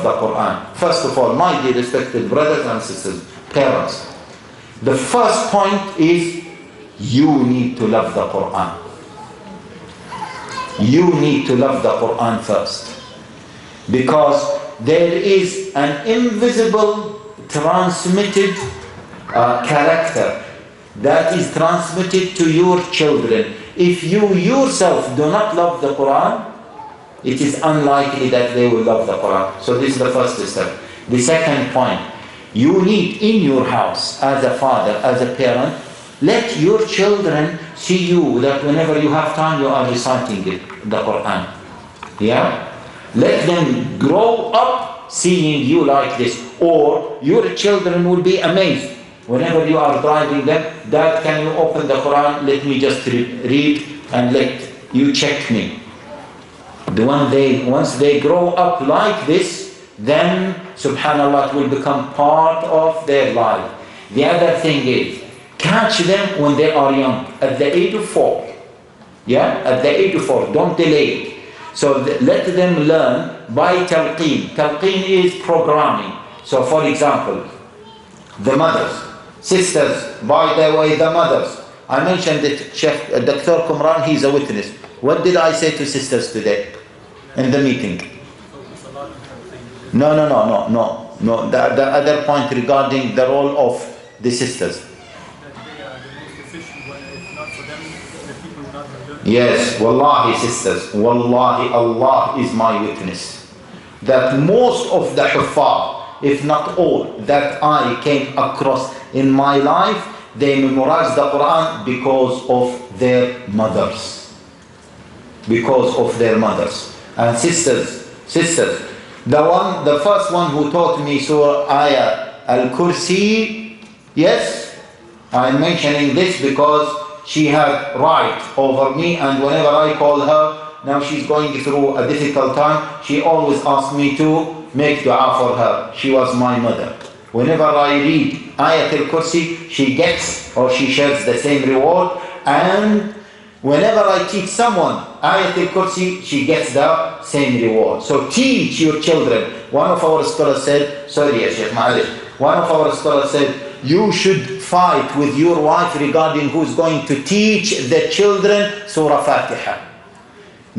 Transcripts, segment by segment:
the Qur'an. First of all, my dear respected brothers and sisters, parents, the first point is you need to love the Qur'an. You need to love the Qur'an first. Because there is an invisible transmitted character that is transmitted to your children. If you yourself do not love the Qur'an, it is unlikely that they will love the Qur'an. So this is the first step. The second point, you need in your house, as a father, as a parent, let your children see you that whenever you have time, you are reciting it, the Qur'an. Yeah? Let them grow up seeing you like this. Or your children will be amazed. Whenever you are driving them, Dad, can you open the Qur'an? Let me just read and let you check me. Once they grow up like this, then, subhanAllah, it will become part of their life. The other thing is, catch them when they are young, at the age of 4. Yeah, at the age of 4, don't delay it. So let them learn by talqeen. Talqeen is programming. So for example, the mothers, sisters, by the way, the mothers. I mentioned that Sheikh Dr. Kumran, he is a witness. What did I say to sisters today in the meeting? No. The other point regarding the role of the sisters. Yes, wallahi sisters, wallahi Allah is my witness. That most of the huffaz, if not all, that I came across in my life, they memorized the Qur'an because of their mothers. Because of their mothers. And sisters, the first one who taught me Surah al-Kursi, yes, I'm mentioning this because she had right over me, and whenever I call her, now she's going through a difficult time, she always asks me to make dua for her. She was my mother. Whenever I read Ayat al-Kursi, she gets or she shares the same reward, and whenever I teach someone Ayat al-Kursi, she gets the same reward. So teach your children. One of our scholars said, one of our scholars said, you should fight with your wife regarding who's going to teach the children Surah Fatiha.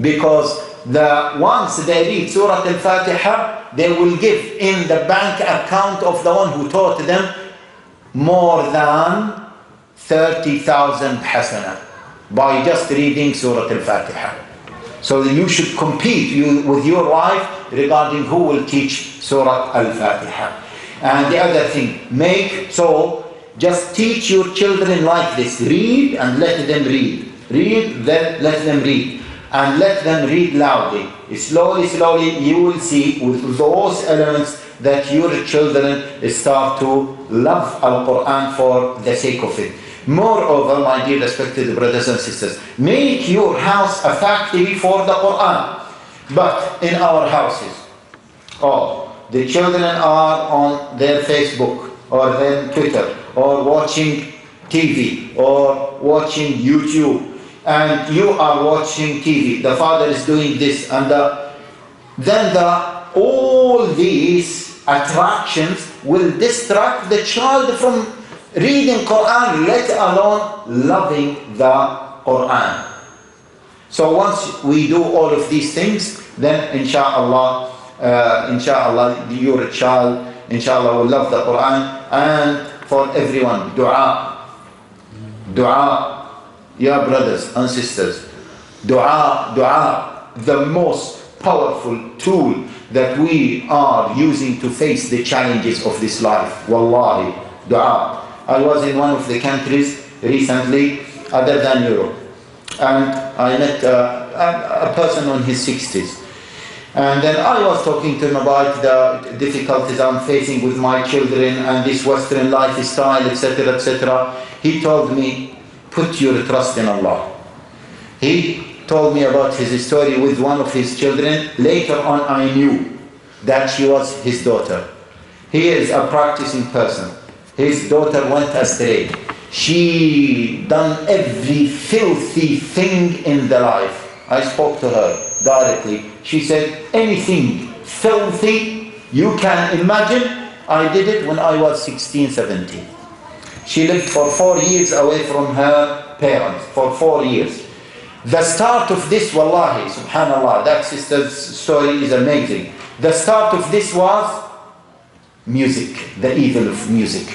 Because once they read Surah Al-Fatiha, they will give in the bank account of the one who taught them more than 30,000 hasana by just reading Surah Al-Fatiha. So you should compete with your wife regarding who will teach Surah Al-Fatiha. And the other thing, just teach your children like this. Read and let them read. Read, then let them read. And let them read loudly. Slowly, you will see with those elements that your children start to love Al-Qur'an for the sake of it. Moreover, my dear respected brothers and sisters, make your house a factory for the Qur'an. But in our houses, the children are on their Facebook or their Twitter or watching TV or watching YouTube, and you are watching TV. The father is doing this, and then all these attractions will distract the child from reading Qur'an, let alone loving the Qur'an. So once we do all of these things, then inshallah, your child, inshallah, will love the Qur'an. And for everyone, dua, yeah, brothers and sisters, dua, the most powerful tool that we are using to face the challenges of this life. Wallahi, dua. I was in one of the countries recently, other than Europe, and I met a person on his 60s. And then I was talking to him about the difficulties I'm facing with my children and this Western lifestyle, etc., etc. He told me, put your trust in Allah. He told me about his story with one of his children. Later on, I knew that she was his daughter. He is a practicing person. His daughter went astray. She done every filthy thing in the life. I spoke to her directly. She said, anything filthy, You can imagine, I did it when I was 16, 17. She lived for 4 years away from her parents, for 4 years. The start of this, wallahi, subhanallah, that sister's story is amazing. The start of this was music, the evil of music.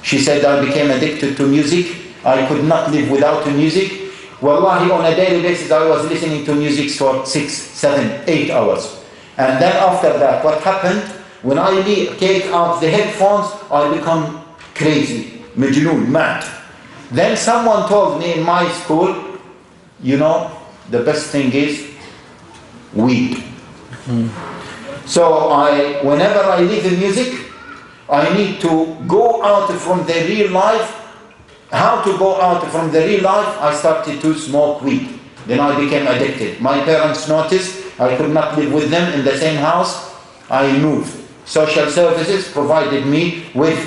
She said, I became addicted to music. I could not live without music. Wallahi, on a daily basis, I was listening to music for 6, 7, 8 hours. And then after that, what happened? When I take out the headphones, I become crazy, majnoon, mad. Then someone told me in my school, you know, the best thing is weed. So whenever I listen music, I need to go out from the real life. How to go out from the real life? I started to smoke weed. Then I became addicted. My parents noticed I could not live with them in the same house. I moved. Social services provided me with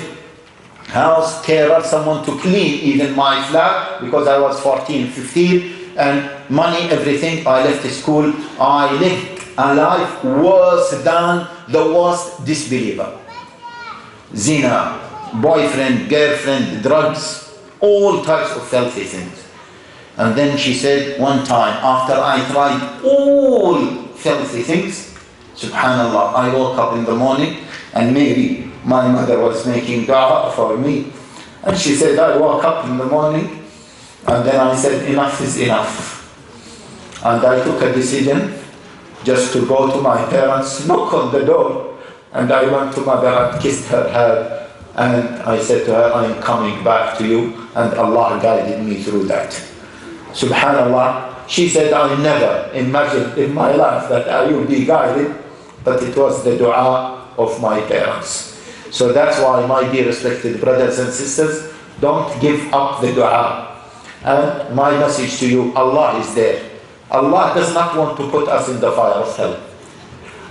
house carer, someone to clean even my flat, because I was 14, 15, and money, everything. I left school. I lived a life worse than the worst disbeliever. Zina, boyfriend, girlfriend, drugs, all types of filthy things. And then she said one time, after I tried all filthy things, subhanallah, I woke up in the morning, and maybe my mother was making dawah for me, and she said, I woke up in the morning, and then I said, enough is enough. And I took a decision just to go to my parents, knock on the door, and I went to mother and kissed her head, and I said to her, I am coming back to you, and Allah guided me through that. Subhanallah, she said, I never imagined in my life that I would be guided, but it was the dua of my parents. So that's why, my dear respected brothers and sisters, don't give up the dua. And my message to you, Allah is there. Allah does not want to put us in the fire of hell.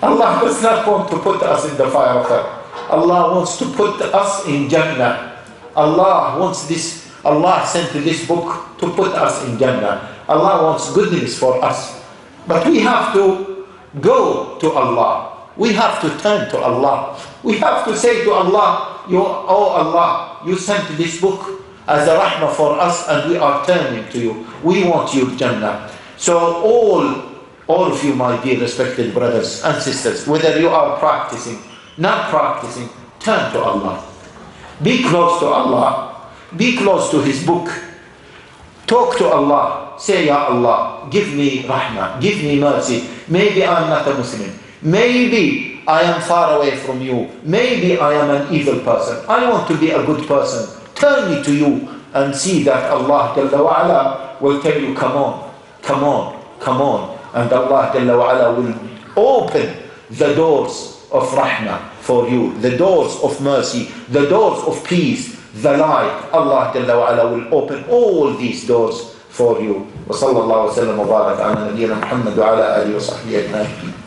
Allah does not want to put us in the fire of hell. Allah wants to put us in Jannah. Allah wants this. Allah sent this book to put us in Jannah. Allah wants goodness for us. But we have to go to Allah. We have to turn to Allah. We have to say to Allah, oh Allah, you sent this book as a rahmah for us, and we are turning to you. We want your Jannah. So all of you, my dear respected brothers and sisters, whether you are practicing, not practicing, turn to Allah. Be close to Allah. Be close to His book. Talk to Allah. Say, Ya Allah, give me rahmah, give me mercy. Maybe I'm not a Muslim. Maybe I am far away from you. Maybe I am an evil person. I want to be a good person. Turn me to you, and see that Allah Jalla wa Ala will tell you, come on, come on, come on. And Allah Jalla wa Ala will open the doors of rahmah for you, the doors of mercy, the doors of peace, the light. Allah Jalla wa Ala will open all these doors for you. Wa sallallahu wa sallam wa barak ala nabiyyina Muhammad wa ala alihi wa sahbihi ajma'in.